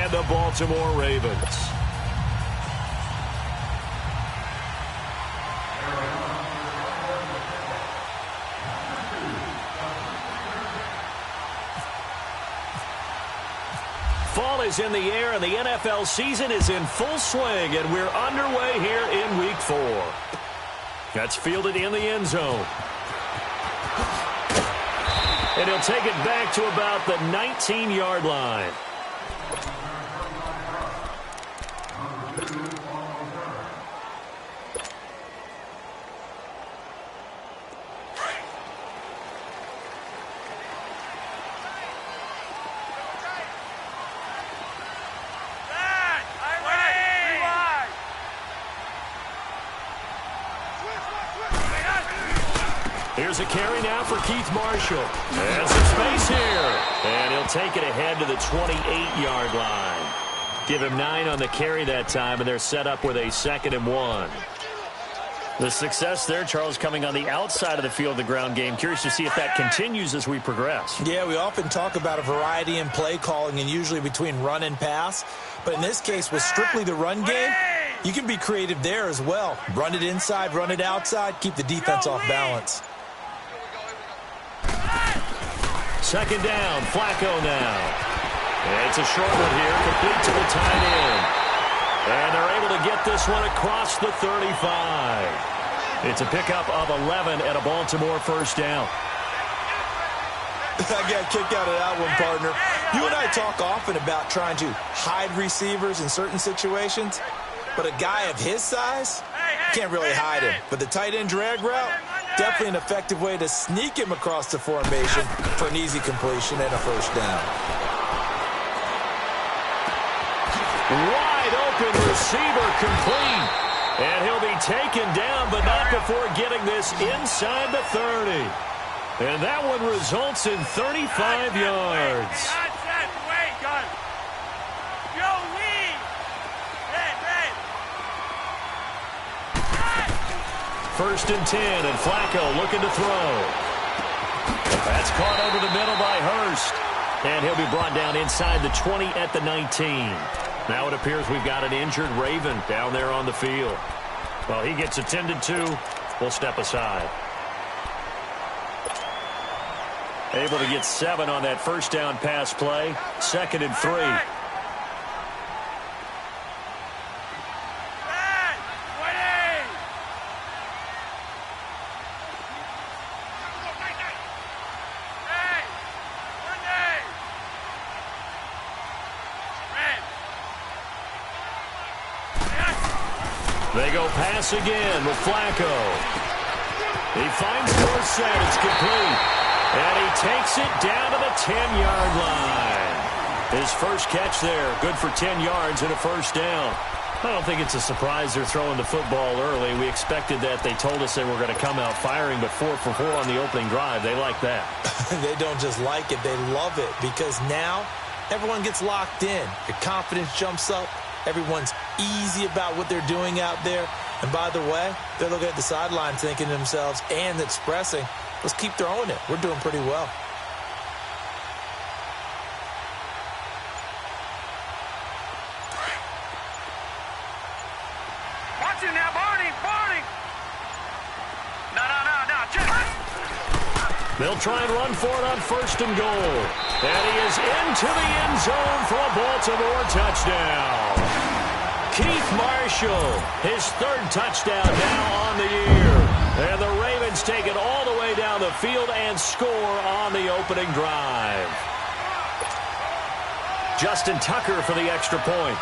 and the Baltimore Ravens. Fall is in the air, and the NFL season is in full swing, and we're underway here in Week 4. That's fielded in the end zone. And he'll take it back to about the 19-yard line. Here's a carry now for Keith Marshall. And some space here. And he'll take it ahead to the 28-yard line. Give him 9 on the carry that time, and they're set up with a 2nd and 1. The success there, Charles, coming on the outside of the field of the ground game. Curious to see if that continues as we progress. Yeah, we often talk about a variety in play calling and usually between run and pass. But in this case, with strictly the run game, you can be creative there as well. Run it inside, run it outside, keep the defense off balance. 2nd down, Flacco now. And it's a short one here, complete to the tight end. And they're able to get this one across the 35. It's a pickup of 11 at a Baltimore first down. I got a kick out of that one, partner. You and I talk often about trying to hide receivers in certain situations, but a guy of his size, can't really hide him. But the tight end drag route, definitely an effective way to sneak him across the formation for an easy completion and a first down. Wide open receiver complete. And he'll be taken down, but not before getting this inside the 30. And that one results in 35 yards. 1st and 10, and Flacco looking to throw. That's caught over the middle by Hurst. And he'll be brought down inside the 20 at the 19. Now it appears we've got an injured Raven down there on the field. Well, he gets attended to. We'll step aside. Able to get 7 on that first down pass play. 2nd and 3. They go pass again with Flacco. He finds Dorsett. It's complete. And he takes it down to the 10-yard line. His first catch there, good for 10 yards and a first down. I don't think it's a surprise they're throwing the football early. We expected that. They told us they were going to come out firing, but 4 for 4 on the opening drive. They like that. They don't just like it, they love it, because now everyone gets locked in. Your confidence jumps up. Everyone's easy about what they're doing out there. And by the way, they're looking at the sideline thinking to themselves and expressing, let's keep throwing it. We're doing pretty well. Watch it now, Barney. No. They'll try and run for it on 1st and goal. And he is into the end zone for a Baltimore touchdown. Keith Marshall, his 3rd touchdown now on the year. And the Ravens take it all the way down the field and score on the opening drive. Justin Tucker for the extra point.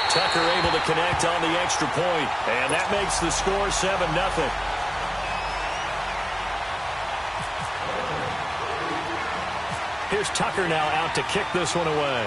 Tucker able to connect on the extra point, and that makes the score 7-0. Here's Tucker now out to kick this one away.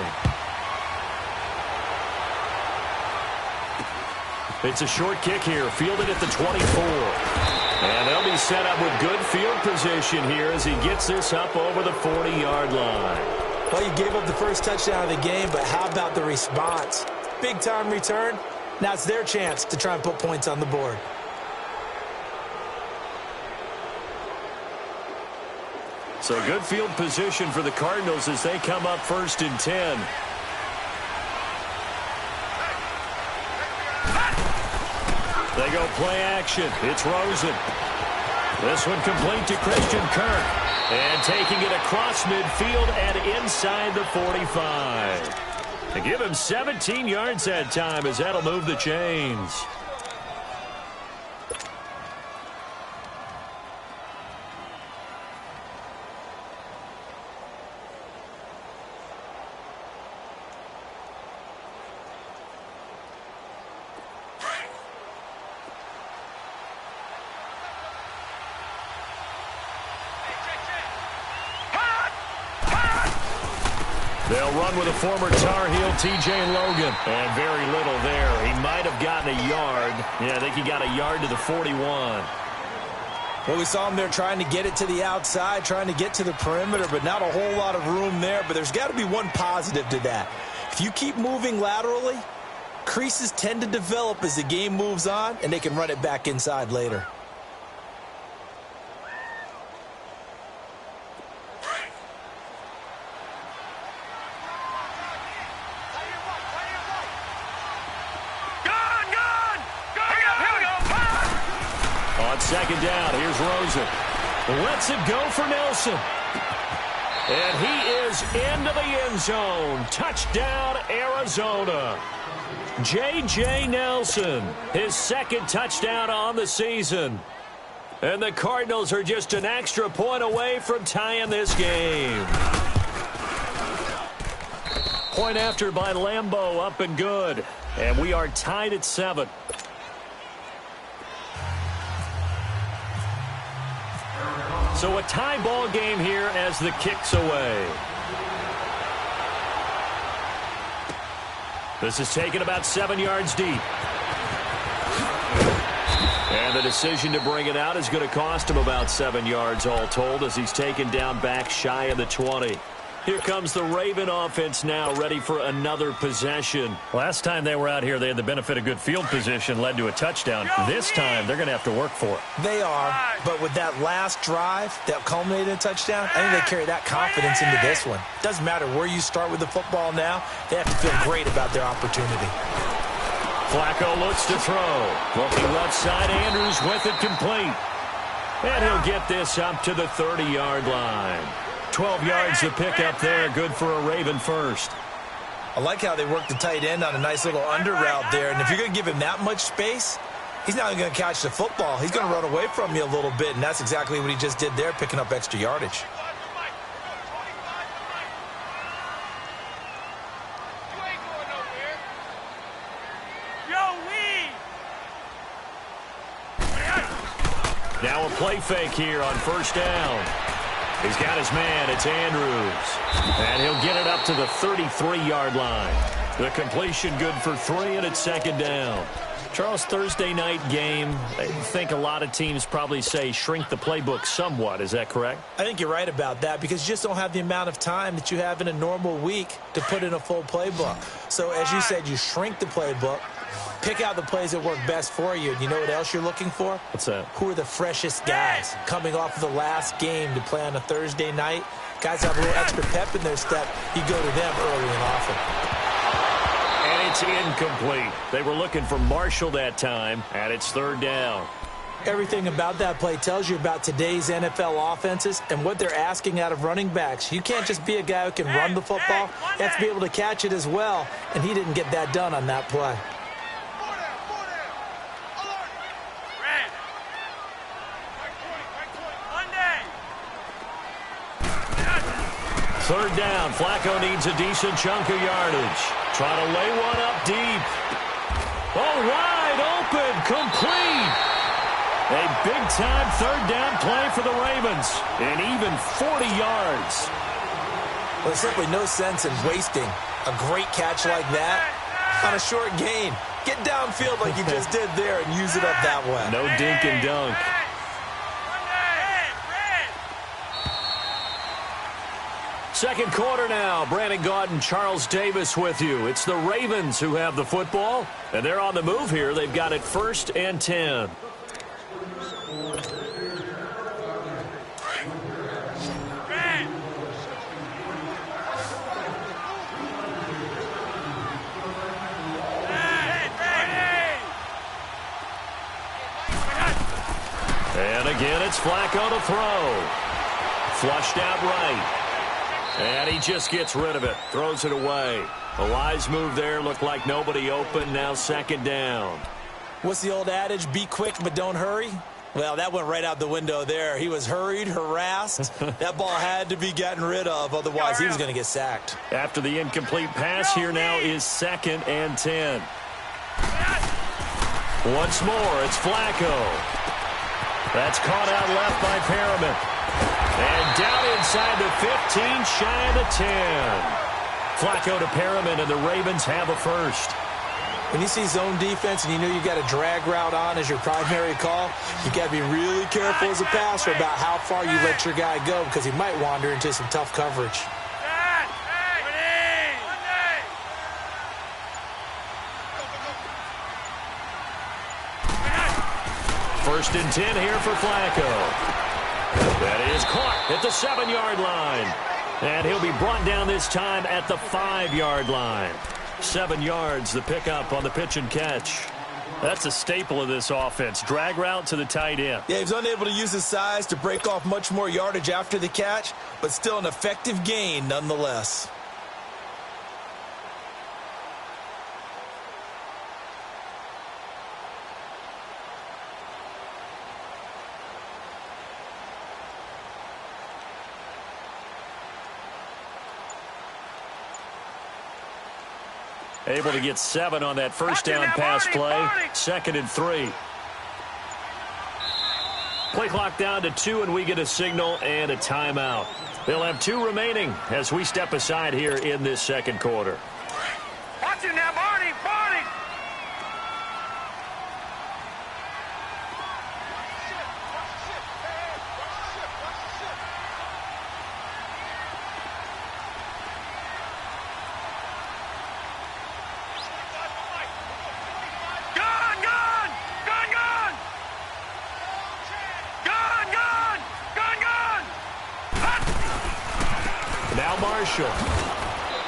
It's a short kick here, fielded at the 24. And they'll be set up with good field position here as he gets this up over the 40-yard line. Well, you gave up the first touchdown of the game, but how about the response? Big-time return. Now it's their chance to try and put points on the board. So good field position for the Cardinals as they come up 1st and 10. They go play action. It's Rosen. This one complete to Christian Kirk. And taking it across midfield and inside the 45. They give him 17 yards that time as that'll move the chains. They'll run with a former Tar Heel, T.J. Logan. And very little there. He might have gotten a yard. Yeah, I think he got a yard to the 41. Well, we saw him there trying to get it to the outside, trying to get to the perimeter, but not a whole lot of room there. But there's got to be one positive to that. If you keep moving laterally, creases tend to develop as the game moves on, and they can run it back inside later. Second down, here's Rosen. Lets it go for Nelson. And he is into the end zone. Touchdown, Arizona. J.J. Nelson, his second touchdown on the season. And the Cardinals are just an extra point away from tying this game. Point after by Lambeau, up and good. And we are tied at 7. So a tie ball game here as the kick's away. This is taken about 7 yards deep. And the decision to bring it out is going to cost him about 7 yards all told as he's taken down back shy of the 20. Here comes the Raven offense now, ready for another possession. Last time they were out here, they had the benefit of good field position, led to a touchdown. This time, they're going to have to work for it. They are, but with that last drive that culminated in a touchdown, I think they carry that confidence into this one. Doesn't matter where you start with the football now, they have to feel great about their opportunity. Flacco looks to throw. Looking left side, Andrews with it complete. And he'll get this up to the 30-yard line. 12 yards to pick up there, good for a Raven first. I like how they work the tight end on a nice little under route there, and if you're going to give him that much space, he's not going to catch the football. He's going to run away from you a little bit, and that's exactly what he just did there, picking up extra yardage. Now a play fake here on first down. He's got his man. It's Andrews. And he'll get it up to the 33-yard line. The completion good for 3, and it's second down. Charles, Thursday night game, I think a lot of teams probably say shrink the playbook somewhat. Is that correct? I think you're right about that because you just don't have the amount of time that you have in a normal week to put in a full playbook. So as you said, you shrink the playbook. Pick out the plays that work best for you. And you know what else you're looking for? What's that? Who are the freshest guys coming off of the last game to play on a Thursday night? Guys have a little extra pep in their step. You go to them early and often. And it's incomplete. They were looking for Marshall that time, and it's third down. Everything about that play tells you about today's NFL offenses and what they're asking out of running backs. You can't just be a guy who can run the football. You have to be able to catch it as well, and he didn't get that done on that play. Third down. Flacco needs a decent chunk of yardage. Trying to lay one up deep. Oh, wide open. Complete. A big-time third down play for the Ravens. And even 40 yards. Well, there's simply no sense in wasting a great catch like that on a short gain. Get downfield like you just did there and use it up that way. No dink and dunk. Second quarter now. Brandon Gaudin and Charles Davis with you. It's the Ravens who have the football, and they're on the move here. They've got it 1st and 10. It's Flacco to throw. Flushed out right. And he just gets rid of it. Throws it away. A wise move there. Looked like nobody open. Now second down. What's the old adage? Be quick, but don't hurry. Well, that went right out the window there. He was hurried, harassed. That ball had to be gotten rid of. Otherwise, he was going to get sacked. After the incomplete pass, here now is 2nd and 10. Once more, it's Flacco. That's caught out left by Perriman. And down inside the 15, shy of the 10. Flacco to Perriman, and the Ravens have a first. When you see zone defense and you know you got a drag route on as your primary call, you got to be really careful as a passer about how far you let your guy go because he might wander into some tough coverage. First and 10 here for Flacco. That is caught at the 7-yard line. And he'll be brought down this time at the 5-yard line. 7 yards, the pickup on the pitch and catch. That's a staple of this offense. Drag route to the tight end. Yeah, he was unable to use his size to break off much more yardage after the catch, but still an effective gain nonetheless. Able to get 7 on that first down pass play. 2nd and 3. Play clock down to 2, and we get a signal and a timeout. They'll have 2 remaining as we step aside here in this second quarter. Watch it now, Barney! Barney!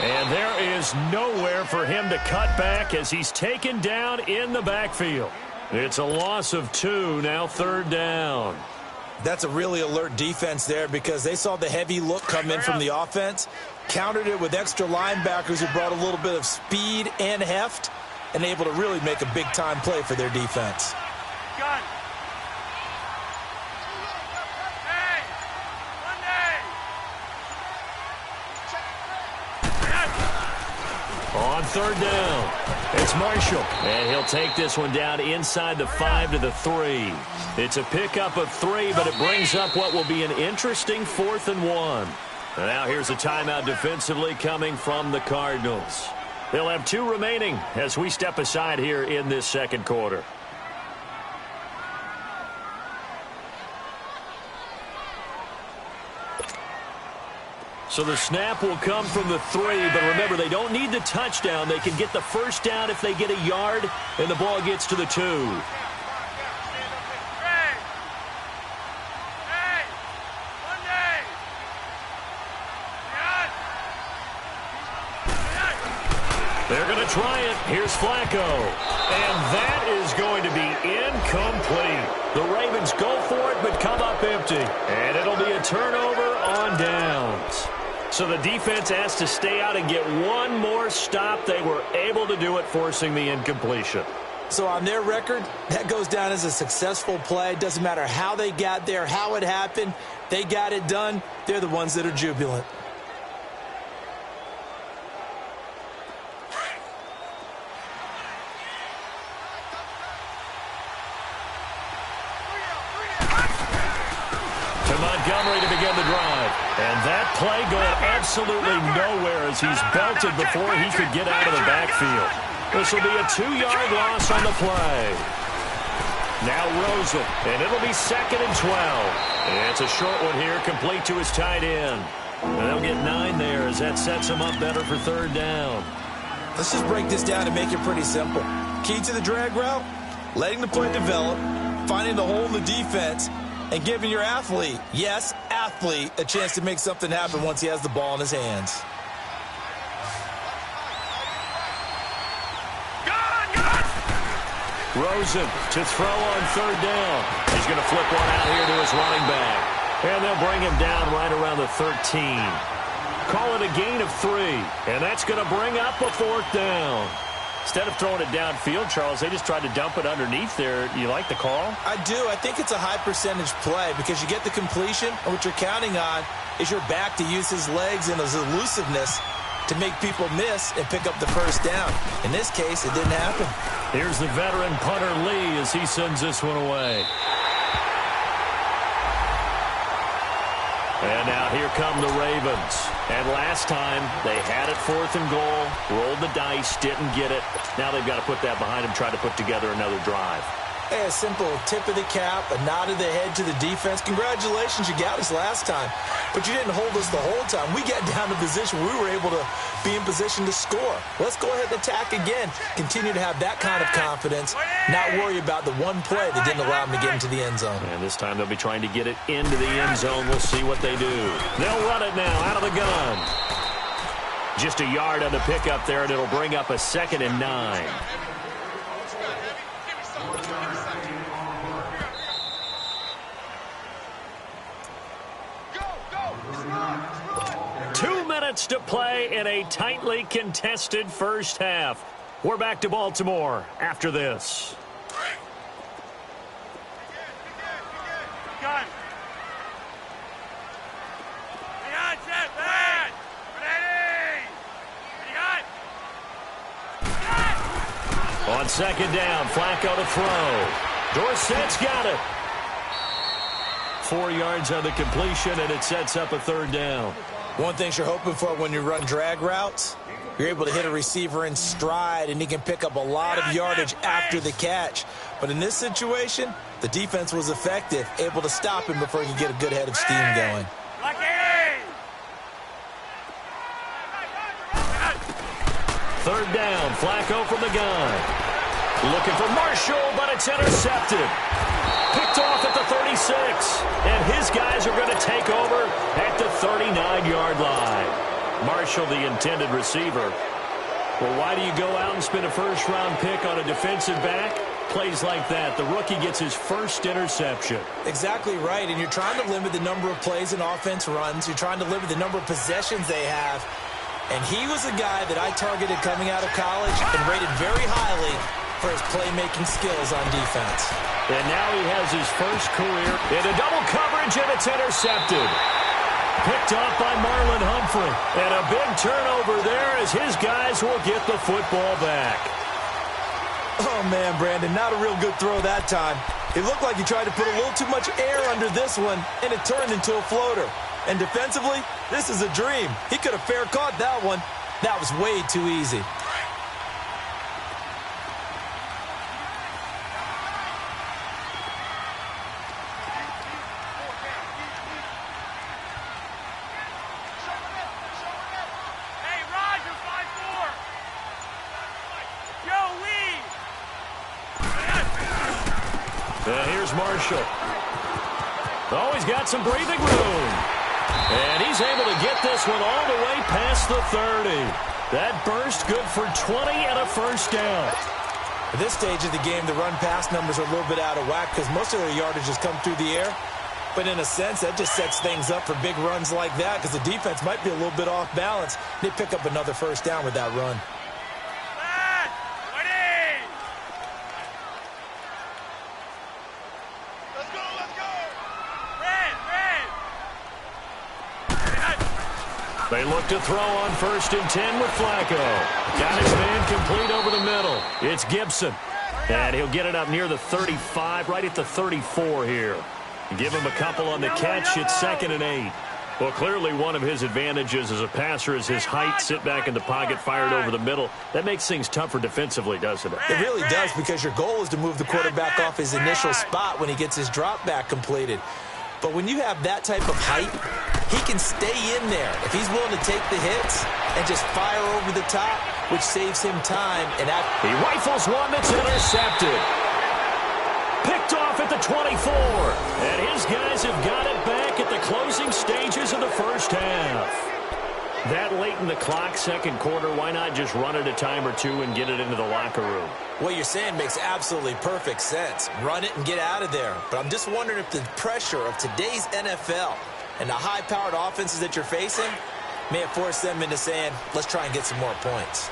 And there is nowhere for him to cut back as he's taken down in the backfield. It's a loss of 2, now 3rd down. That's a really alert defense there because they saw the heavy look come in from the offense, countered it with extra linebackers who brought a little bit of speed and heft, and able to really make a big-time play for their defense. Gun. On 3rd down, it's Marshall. And he'll take this one down inside the 5 to the 3. It's a pickup of 3, but it brings up what will be an interesting 4th and 1. And now here's a timeout defensively coming from the Cardinals. They'll have 2 remaining as we step aside here in this second quarter. So the snap will come from the 3, but remember, they don't need the touchdown. They can get the first down if they get a yard, and the ball gets to the 2. They're going to try it. Here's Flacco. And that is going to be incomplete. The Ravens go for it, but come up empty. And it'll be a turnover on downs. So the defense has to stay out and get one more stop. They were able to do it, forcing the incompletion. So on their record, that goes down as a successful play. Doesn't matter how they got there, how it happened. They got it done. They're the ones that are jubilant. Montgomery to begin the drive. And that play going absolutely nowhere as he's belted before he could get out of the backfield. This will be a 2-yard loss on the play. Now Rosen, and it'll be 2nd and 12. And it's a short one here, complete to his tight end. And they'll get 9 there as that sets him up better for 3rd down. Let's just break this down and make it pretty simple. Key to the drag route, letting the play develop, finding the hole in the defense, and giving your athlete, yes, athlete, a chance to make something happen once he has the ball in his hands. Rosen to throw on 3rd down. He's going to flip one out here to his running back. And they'll bring him down right around the 13. Call it a gain of 3. And that's going to bring up a 4th down. Instead of throwing it downfield, Charles, they just tried to dump it underneath there. You like the call? I do. I think it's a high percentage play because you get the completion, and what you're counting on is your back to use his legs and his elusiveness to make people miss and pick up the first down. In this case, it didn't happen. Here's the veteran punter Lee as he sends this one away. And now here come the Ravens. And last time, they had it 4th and goal, rolled the dice, didn't get it. Now they've got to put that behind them, try to put together another drive. Hey, a simple tip of the cap, a nod of the head to the defense. Congratulations, you got us last time. But you didn't hold us the whole time. We got down to position where we were able to be in position to score. Let's go ahead and attack again. Continue to have that kind of confidence, not worry about the one play that didn't allow them to get into the end zone. And this time they'll be trying to get it into the end zone. We'll see what they do. They'll run it now out of the gun. Just a yard on the pickup there, and it'll bring up a 2nd and 9. 2 minutes to play in a tightly contested first half. We're back to Baltimore after this. On 2nd down, Flacco to throw. Dorsett's got it. 4 yards on the completion, and it sets up a 3rd down. One thing you're hoping for when you run drag routes, you're able to hit a receiver in stride, and he can pick up a lot of yardage after the catch. But in this situation, the defense was effective, able to stop him before he could get a good head of steam going. 3rd down, Flacco from the gun. Looking for Marshall, but it's intercepted. Picked off at the 36, and his guys are going to take over at the 39-yard line. Marshall, the intended receiver. Well, why do you go out and spend a first-round pick on a defensive back? Plays like that. The rookie gets his first interception. Exactly right, and you're trying to limit the number of plays an offense runs. You're trying to limit the number of possessions they have. And he was a guy that I targeted coming out of college and rated very highly for his playmaking skills on defense. And now he has his first career in a double coverage, and it's intercepted. Picked off by Marlon Humphrey. And a big turnover there as his guys will get the football back. Oh, man, Brandon, not a real good throw that time. It looked like he tried to put a little too much air under this one, and it turned into a floater. And defensively, this is a dream. He could have fair caught that one. That was way too easy. And here's Marshall. Oh, he's got some breathing room. And he's able to get this one all the way past the 30. That burst good for 20 and a first down. At this stage of the game, the run-pass numbers are a little bit out of whack because most of their yardage has come through the air. But in a sense, that just sets things up for big runs like that because the defense might be a little bit off balance. They pick up another first down with that run. They look to throw on 1st and 10 with Flacco. Got his man complete over the middle. It's Gibson. And he'll get it up near the 35, right at the 34 here. Give him a couple on the catch. It's 2nd and 8. Well, clearly one of his advantages as a passer is his height. Sit back in the pocket, fired over the middle. That makes things tougher defensively, doesn't it? It really does because your goal is to move the quarterback off his initial spot when he gets his drop back completed. But when you have that type of height, he can stay in there if he's willing to take the hits and just fire over the top, which saves him time. And he rifles one that's intercepted. Picked off at the 24. And his guys have got it back at the closing stages of the first half. That late in the the clock, second quarter. Why not just run it a time or two and get it into the locker room? What you're saying makes absolutely perfect sense. Run it and get out of there. But I'm just wondering if the pressure of today's NFL and the high-powered offenses that you're facing may have forced them into saying, let's try and get some more points.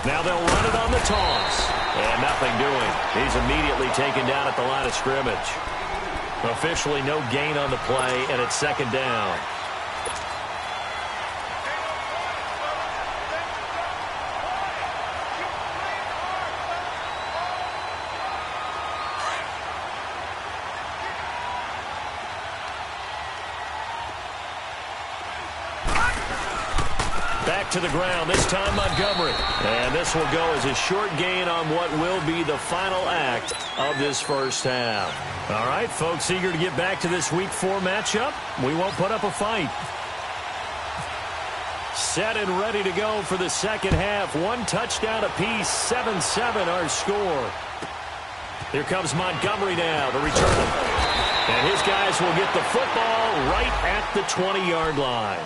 Now they'll run it on the toss. And nothing doing. He's immediately taken down at the line of scrimmage. Officially no gain on the play, and it's second down. Back to the ground, this time Montgomery. And this will go as a short gain on what will be the final act of this first half. All right, folks, eager to get back to this Week 4 matchup. We won't put up a fight. Set and ready to go for the second half. One touchdown apiece, 7-7 our score. Here comes Montgomery now to return it. And his guys will get the football right at the 20-yard line.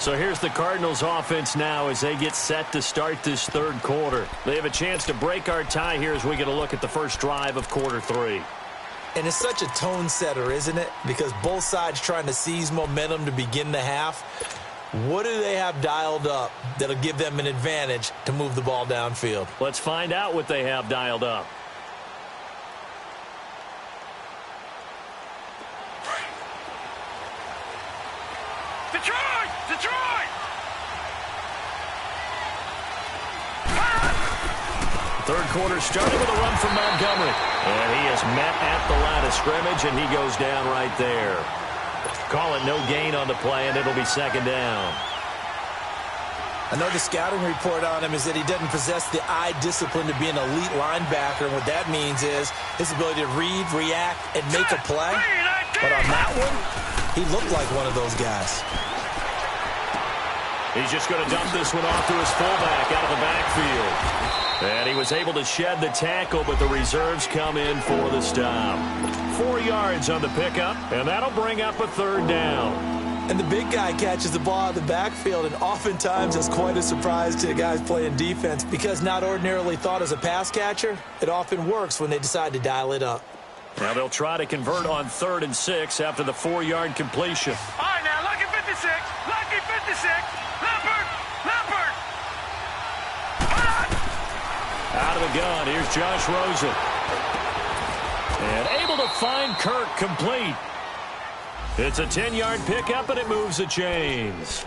So here's the Cardinals offense now as they get set to start this third quarter. They have a chance to break our tie here as we get a look at the first drive of quarter 3. And it's such a tone setter, isn't it? Because both sides trying to seize momentum to begin the half. What do they have dialed up that'll give them an advantage to move the ball downfield? Let's find out what they have dialed up. Third quarter starting with a run from Montgomery. And he is met at the line of scrimmage, and he goes down right there. Call it no gain on the play, and it'll be second down. I know the scouting report on him is that he doesn't possess the eye discipline to be an elite linebacker. And what that means is his ability to read, react, and make a play. But on that one, he looked like one of those guys. He's just going to dump this one off to his fullback out of the backfield. And he was able to shed the tackle, but the reserves come in for the stop. 4 yards on the pickup, and that'll bring up a third down. And the big guy catches the ball out of the backfield, and oftentimes it's quite a surprise to guys playing defense because not ordinarily thought as a pass catcher, it often works when they decide to dial it up. Now they'll try to convert on 3rd and 6 after the 4-yard completion. All right, now, lucky 56, lucky 56, Leopard. Out of the gun, here's Josh Rosen. And able to find Kirk complete. It's a 10-yard pickup, and it moves the chains.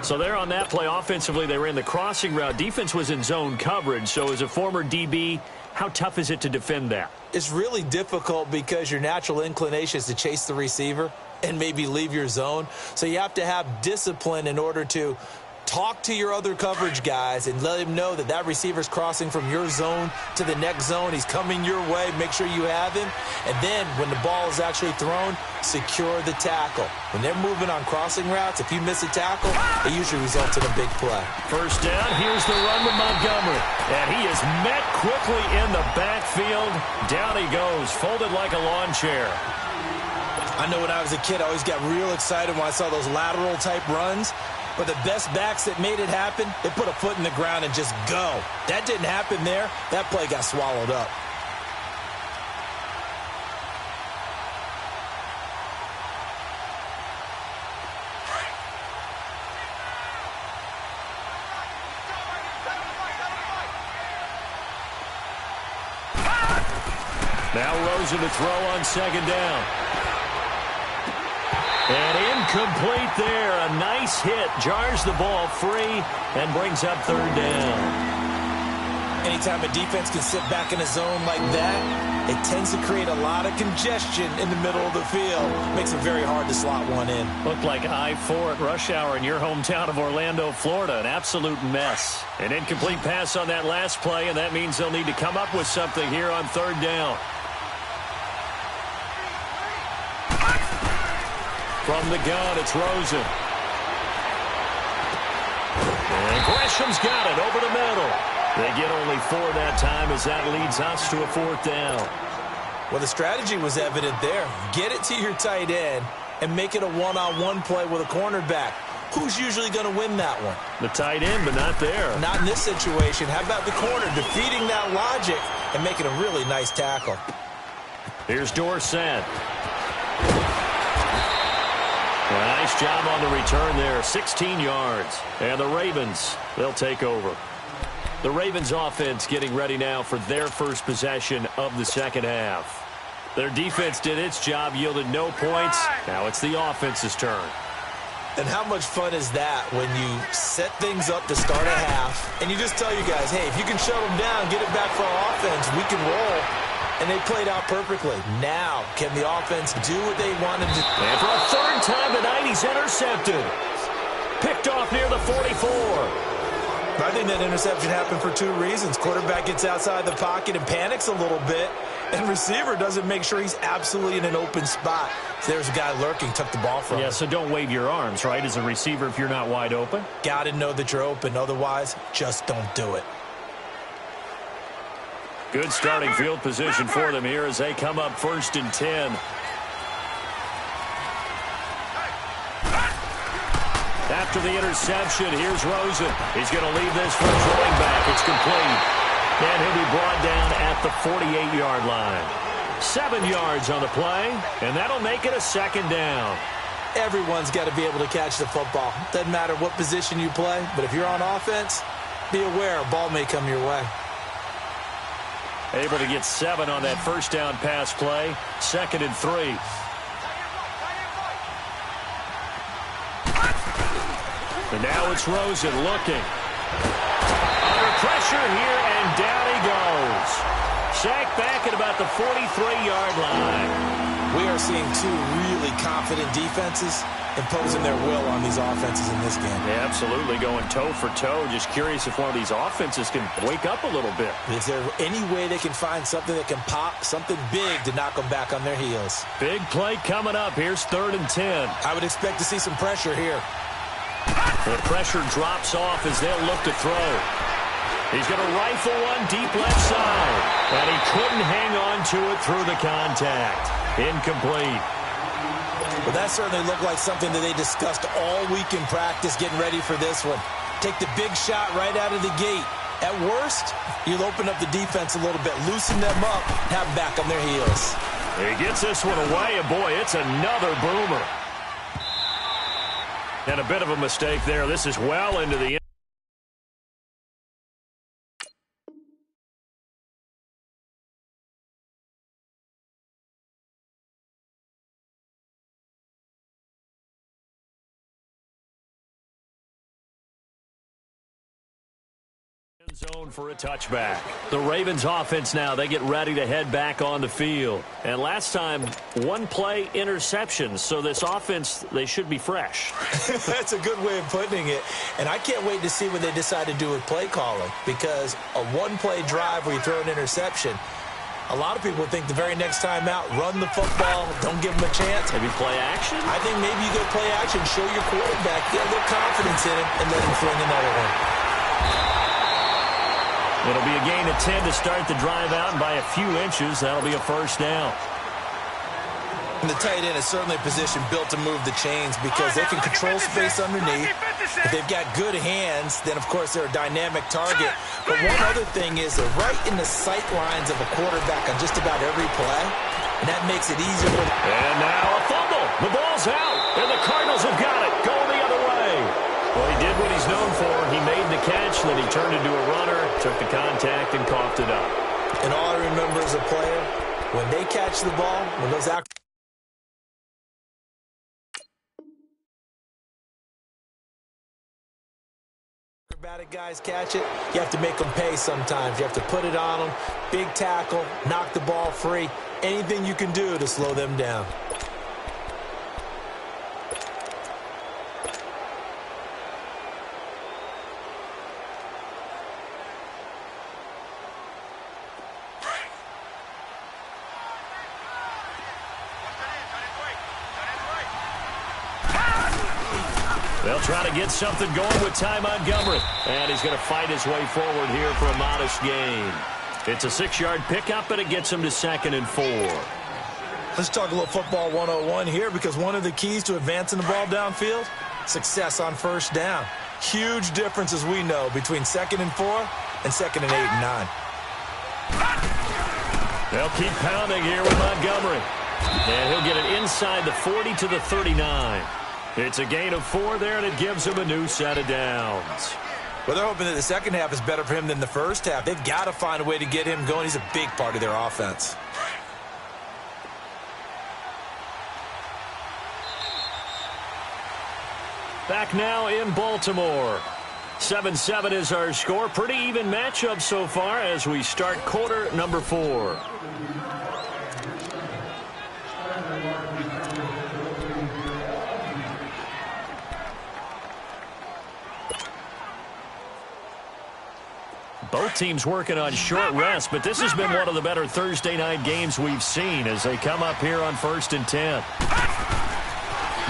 So there on that play, offensively, they ran the crossing route. Defense was in zone coverage, so as a former DB, how tough is it to defend that? It's really difficult because your natural inclination is to chase the receiver and maybe leave your zone. So you have to have discipline in order to talk to your other coverage guys and let him know that that receiver's crossing from your zone to the next zone. He's coming your way. Make sure you have him. And then when the ball is actually thrown, secure the tackle. When they're moving on crossing routes, if you miss a tackle, it usually results in a big play. First down, here's the run with Montgomery. And he is met quickly in the backfield. Down he goes, folded like a lawn chair. I know when I was a kid, I always got real excited when I saw those lateral type runs. But the best backs that made it happen, they put a foot in the ground and just go. That didn't happen there. That play got swallowed up. Now Rosen to throw on second down. And incomplete there. A nice hit. Jars the ball free and brings up third down. Anytime a defense can sit back in a zone like that, it tends to create a lot of congestion in the middle of the field. Makes it very hard to slot one in. Looked like I-4 at rush hour in your hometown of Orlando, Florida. An absolute mess. An incomplete pass on that last play, and that means they'll need to come up with something here on third down. From the gun, it's Rosen. And Gresham's got it over the middle. They get only 4 that time as that leads us to a 4th down. Well, the strategy was evident there. Get it to your tight end, and make it a one-on-one play with a cornerback. Who's usually going to win that one? The tight end, but not there. Not in this situation. How about the corner defeating that logic and making a really nice tackle? Here's Dorsett. Nice job on the return there. 16 yards. And the Ravens, they'll take over. The Ravens offense getting ready now for their first possession of the second half. Their defense did its job, yielded no points. Now it's the offense's turn. And how much fun is that when you set things up to start a half, and you just tell you guys, hey, if you can shut them down, get it back for our offense, we can roll. And they played out perfectly. Now, can the offense do what they wanted to do? And for a third time tonight, he's intercepted. Picked off near the 44. I think that interception happened for two reasons. Quarterback gets outside the pocket and panics a little bit, and receiver doesn't make sure he's absolutely in an open spot. So there's a guy lurking, took the ball from him. Yeah, so don't wave your arms, right, as a receiver if you're not wide open? Got to know that you're open. Otherwise, just don't do it. Good starting field position for them here as they come up 1st and 10. After the interception, here's Rosen. He's going to leave this for his running back. It's complete. And he'll be brought down at the 48-yard line. 7 yards on the play, and that'll make it a second down. Everyone's got to be able to catch the football. Doesn't matter what position you play, but if you're on offense, be aware a ball may come your way. Able to get 7 on that first down pass play. 2nd and 3. And now it's Rosen looking. Under pressure here, and down he goes. Sacked back at about the 43-yard line. We are seeing two really confident defenses imposing their will on these offenses in this game. Yeah, absolutely, going toe for toe. Just curious if one of these offenses can wake up a little bit. Is there any way they can find something that can pop, something big to knock them back on their heels? Big play coming up. Here's 3rd and 10. I would expect to see some pressure here. The pressure drops off as they'll look to throw. He's going to rifle one deep left side. And he couldn't hang on to it through the contact. Incomplete. Well, that certainly looked like something that they discussed all week in practice getting ready for this one. Take the big shot right out of the gate. At worst, you'll open up the defense a little bit, loosen them up, have them back on their heels. He gets this one away, and boy, it's another boomer. And a bit of a mistake there. This is well into the end. Zone for a touchback. The Ravens offense now, they get ready to head back on the field. And last time, one play interception. So this offense, they should be fresh. That's a good way of putting it. And I can't wait to see what they decide to do with play calling. Because a one-play drive where you throw an interception, a lot of people think the very next time out, run the football, don't give them a chance. Maybe play action? I think maybe you go play action, show your quarterback, get a little confidence in him, and let him fling another one. It'll be a gain of 10 to start the drive out, and by a few inches, that'll be a first down. And the tight end is certainly a position built to move the chains because they can control space underneath. If they've got good hands, then, of course, they're a dynamic target. But one other thing is they're right in the sight lines of a quarterback on just about every play, and that makes it easier for them. And now a fumble. The ball's out, and the Cardinals have got it. Going the other way. Well, he did what he's known for. He made the catch, then he turned into a runner, took the contact, and coughed it up. And all I remember as a player, when they catch the ball, when those acrobatic guys catch it, you have to make them pay sometimes. You have to put it on them, big tackle, knock the ball free, anything you can do to slow them down. They'll try to get something going with Ty Montgomery. And he's going to fight his way forward here for a modest gain. It's a 6-yard pickup, and it gets him to 2nd and 4. Let's talk a little football 101 here, because one of the keys to advancing the ball downfield, success on first down. Huge difference, as we know, between 2nd and 4 and 2nd and 8 and 9. They'll keep pounding here with Montgomery. And he'll get it inside the 40 to the 39. It's a gain of 4 there, and it gives him a new set of downs. Well, they're hoping that the second half is better for him than the first half. They've got to find a way to get him going. He's a big part of their offense. Back now in Baltimore. 7-7 is our score. Pretty even matchup so far as we start quarter number 4. Both teams working on short rest, but this has been one of the better Thursday night games we've seen as they come up here on 1st and 10.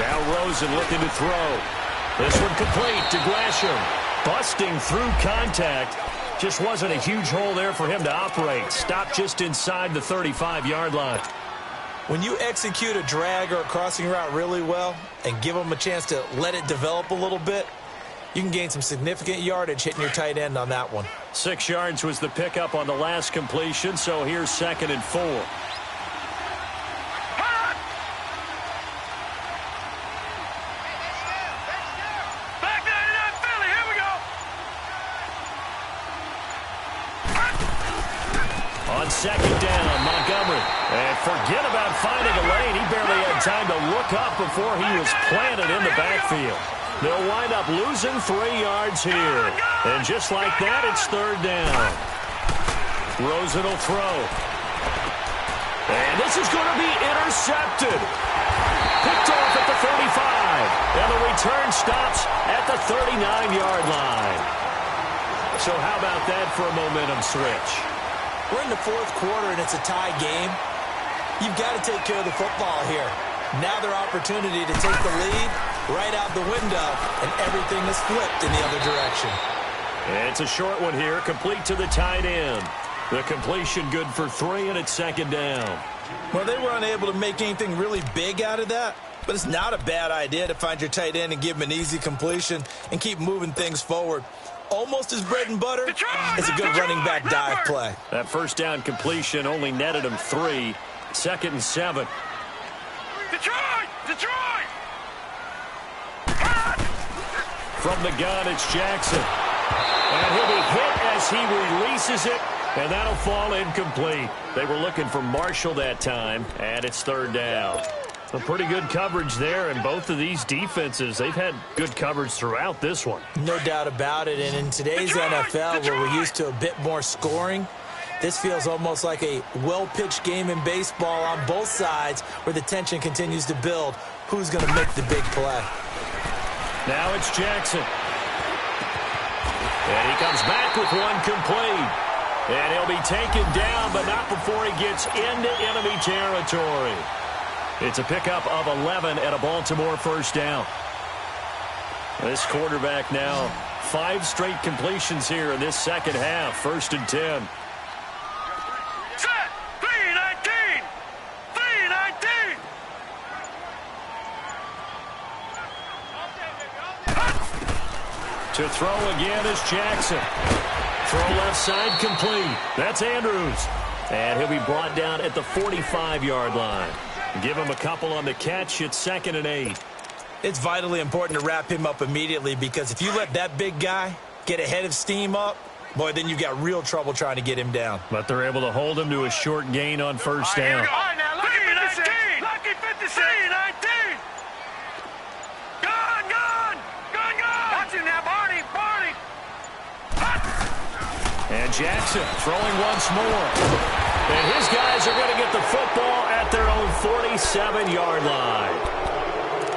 Now Rosen looking to throw. This one complete to Gresham. Busting through contact. Just wasn't a huge hole there for him to operate. Stopped just inside the 35-yard line. When you execute a drag or a crossing route really well and give them a chance to let it develop a little bit, you can gain some significant yardage hitting your tight end on that one. 6 yards was the pickup on the last completion, so here's 2nd and 4. On 2nd down, Montgomery. And forget about finding a lane. He barely had time to look up before he was planted in the backfield. They'll wind up losing 3 yards here. And just like that, it's 3rd down. Rosen will throw. And this is going to be intercepted. Picked off at the 35. And the return stops at the 39-yard line. So how about that for a momentum switch? We're in the 4th quarter, and it's a tie game. You've got to take care of the football here. Now their opportunity to take the lead right out the window, and everything is flipped in the other direction. And it's a short one here, complete to the tight end. The completion good for 3, and it's 2nd down. Well, they were unable to make anything really big out of that, but it's not a bad idea to find your tight end and give him an easy completion and keep moving things forward. Almost as bread and butter is a good running back dive play. That first down completion only netted him 3. 2nd and 7. Detroit! From the gun, it's Jackson. And he'll be hit as he releases it, and that'll fall incomplete. They were looking for Marshall that time, and it's 3rd down. A pretty good coverage there, and both of these defenses, they've had good coverage throughout this one. No doubt about it, and in today's NFL, where we're used to a bit more scoring, this feels almost like a well-pitched game in baseball on both sides where the tension continues to build. Who's going to make the big play? Now it's Jackson. And he comes back with one complete. And he'll be taken down, but not before he gets into enemy territory. It's a pickup of 11 at a Baltimore 1st down. This quarterback now, 5 straight completions here in this second half. 1st and 10. Set! 3-19! 3-19! To throw again is Jackson. Throw left side complete. That's Andrews. And he'll be brought down at the 45-yard line. Give him a couple on the catch. It's 2nd and 8. It's vitally important to wrap him up immediately, because if you let that big guy get a head of steam up, boy, then you've got real trouble trying to get him down. But they're able to hold him to a short gain on 1st down. All right, now, Lucky 56! 3-19! Gone! Watch him now, Barney! And Jackson throwing once more. And his guys are going to get the football at their own 47-yard line.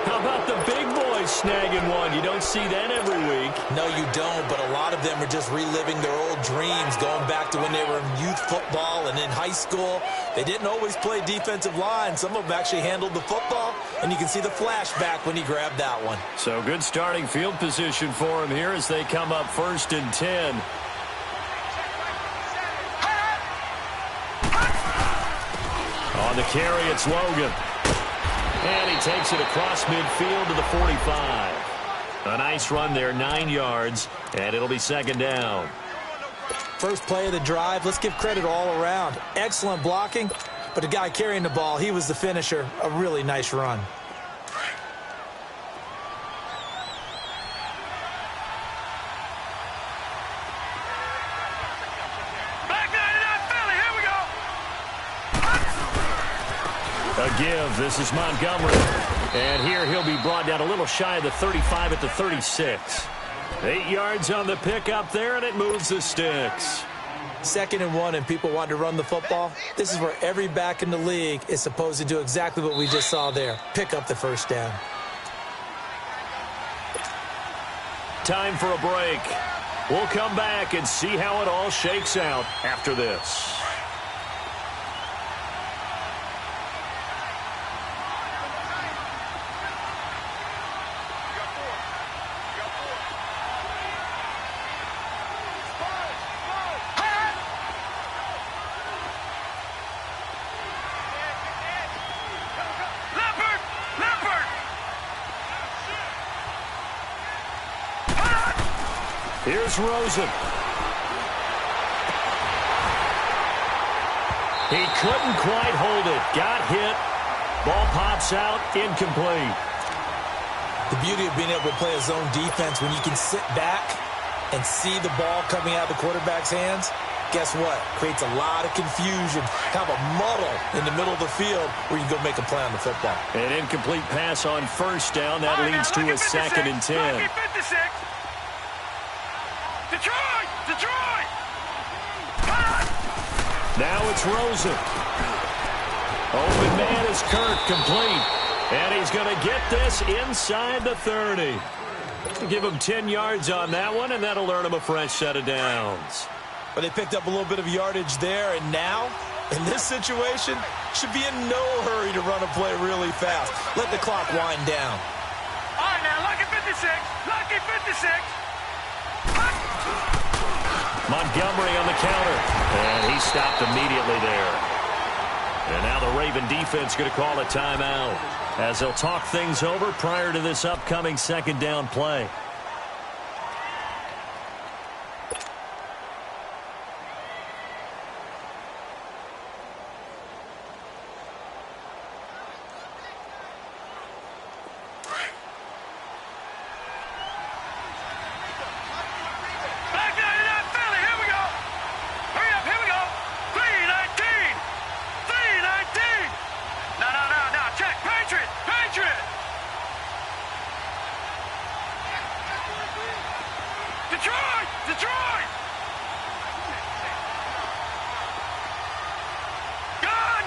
How about the big boys snagging one? You don't see that every week. No, you don't, but a lot of them are just reliving their old dreams, going back to when they were in youth football and in high school. They didn't always play defensive line. Some of them actually handled the football, and you can see the flashback when he grabbed that one. So good starting field position for him here as they come up 1st and 10. On the carry, it's Logan. And he takes it across midfield to the 45. A nice run there, 9 yards, and it'll be second down. First play of the drive, let's give credit all around. Excellent blocking, but the guy carrying the ball, he was the finisher. A really nice run. A give. This is Montgomery. And here he'll be brought down a little shy of the 35 at the 36. 8 yards on the pickup there, and it moves the sticks. 2nd and 1, and people want to run the football. This is where every back in the league is supposed to do exactly what we just saw there. Pick up the first down. Time for a break. We'll come back and see how it all shakes out after this. Here's Rosen. He couldn't quite hold it. Got hit. Ball pops out. Incomplete. The beauty of being able to play a zone defense when you can sit back and see the ball coming out of the quarterback's hands, guess what? Creates a lot of confusion, kind of a muddle in the middle of the field where you can go make a play on the football. An incomplete pass on first down. That leads to a 2nd and 10. Detroit! Now it's Rosen. Open man is Kirk, complete. And he's going to get this inside the 30. Give him 10 yards on that one, and that'll earn him a fresh set of downs. But they picked up a little bit of yardage there, and now, in this situation, should be in no hurry to run a play really fast. Let the clock wind down. All right, now, lucky 56. Lucky 56. Montgomery on the counter, and he stopped immediately there. And now the Raven defense going to call a timeout as they'll talk things over prior to this upcoming 2nd down play. Detroit! Gun!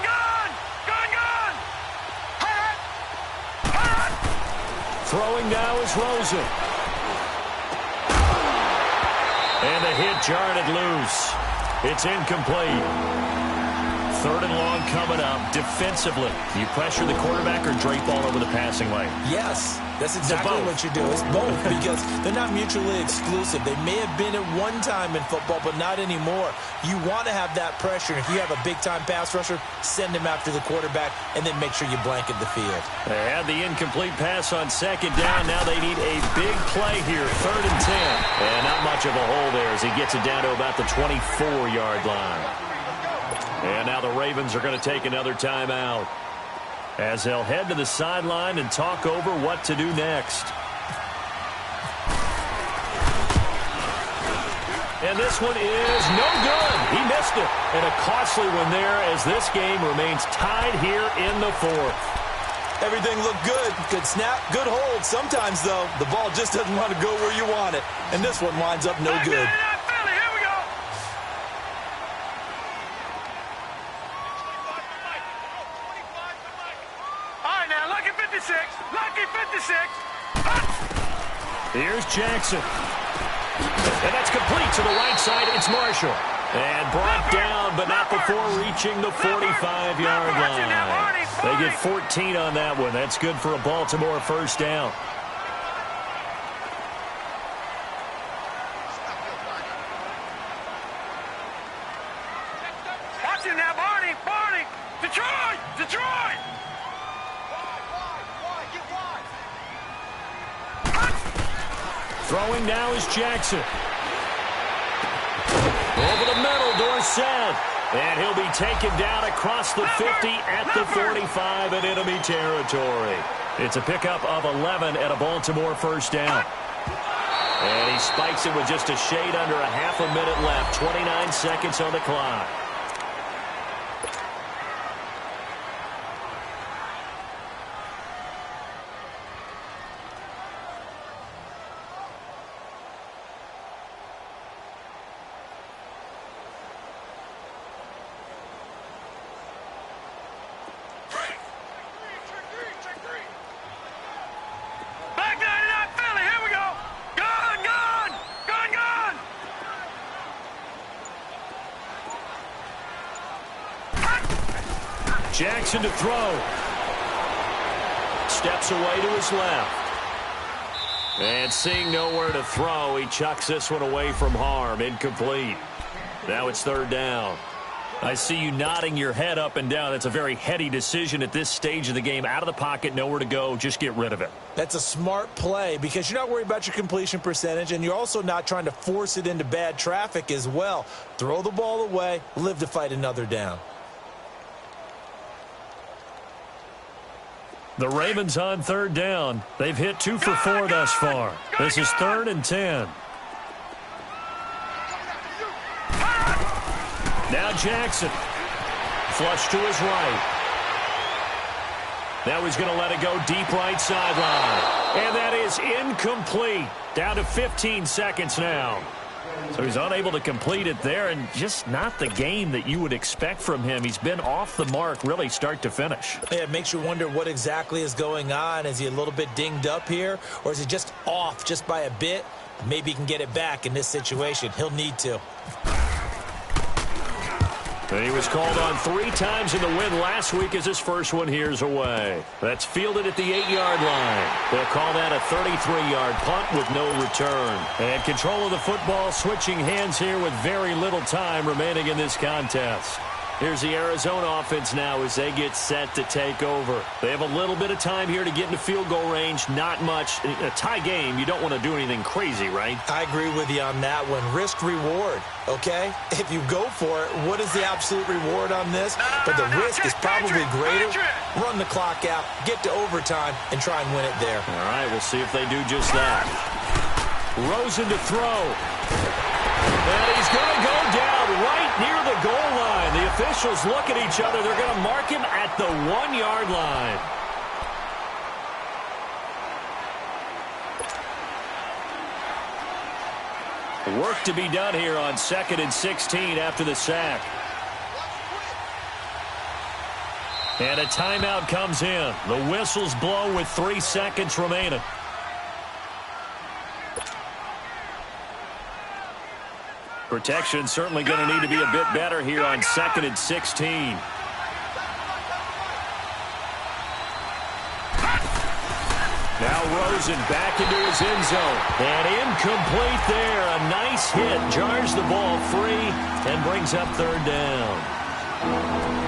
Hot! Throwing now is Rosen. And the hit jarred it loose. It's incomplete. 3rd and long coming up. Defensively, you pressure the quarterback or drape all over the passing lane? Yes, that's exactly what you do. It's both because they're not mutually exclusive. They may have been at one time in football, but not anymore. You want to have that pressure. If you have a big-time pass rusher, send him after the quarterback, and then make sure you blanket the field. They had the incomplete pass on 2nd down. Now they need a big play here, 3rd and 10. And not much of a hole there as he gets it down to about the 24-yard line. And now the Ravens are going to take another timeout as they'll head to the sideline and talk over what to do next. And this one is no good. He missed it. And a costly one there as this game remains tied here in the 4th. Everything looked good. Good snap, good hold. Sometimes, though, the ball just doesn't want to go where you want it. And this one winds up no good. Lucky 56. Here's Jackson. And that's complete to the right side. It's Marshall. And brought down, but not before reaching the 45-yard line. They get 14 on that one. That's good for a Baltimore first down. Watch it now, Barney. Detroit! Throwing now is Jackson. Over the middle, Dorsett. And he'll be taken down across the 50 at the 45 in enemy territory. It's a pickup of 11 and a Baltimore first down. And he spikes it with just a shade under a half a minute left. 29 seconds on the clock. Jackson to throw. Steps away to his left. And seeing nowhere to throw, he chucks this one away from harm. Incomplete. Now it's third down. I see you nodding your head up and down. That's a very heady decision at this stage of the game. Out of the pocket, nowhere to go. Just get rid of it. That's a smart play because you're not worried about your completion percentage, and you're also not trying to force it into bad traffic as well. Throw the ball away, live to fight another down. The Ravens on third down. They've hit 2 for 4 thus far. This is 3rd and 10. Now Jackson. Flush to his right. Now he's going to let it go deep right sideline. And that is incomplete. Down to 15 seconds now. So he's unable to complete it there, and just not the game that you would expect from him. He's been off the mark really start to finish. Yeah, it makes you wonder what exactly is going on. Is he a little bit dinged up here, or is he just off just by a bit? Maybe he can get it back in this situation. He'll need to. And he was called on 3 times in the win last week as his first one here's away. That's fielded at the 8-yard line. They'll call that a 33-yard punt with no return. And control of the football switching hands here with very little time remaining in this contest. Here's the Arizona offense now as they get set to take over. They have a little bit of time here to get into field goal range. Not much. In a tie game, you don't want to do anything crazy, right? I agree with you on that one. Risk-reward, okay? If you go for it, what is the absolute reward on this? But the risk is probably greater. Run the clock out, get to overtime, and try and win it there. All right, we'll see if they do just that. Rosen to throw. And he's going to go down right near the goal line. The officials look at each other. They're going to mark him at the 1-yard line. Work to be done here on 2nd and 16 after the sack. And a timeout comes in. The whistles blow with 3 seconds remaining. Protection certainly going to need to be a bit better here on 2nd and 16. Now Rosen back into his end zone. And incomplete there. A nice hit. Jars the ball free and brings up third down.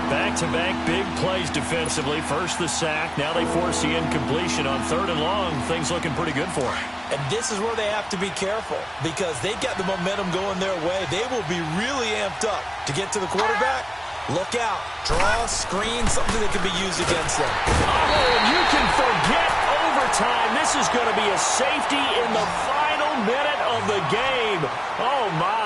Back-to-back big plays defensively. First the sack. Now they force the incompletion on 3rd and long. Things looking pretty good for them. And this is where they have to be careful because they've got the momentum going their way. They will be really amped up to get to the quarterback. Look out. Draw, screen, something that can be used against them. Oh, and you can forget overtime. This is going to be a safety in the final minute of the game. Oh, my.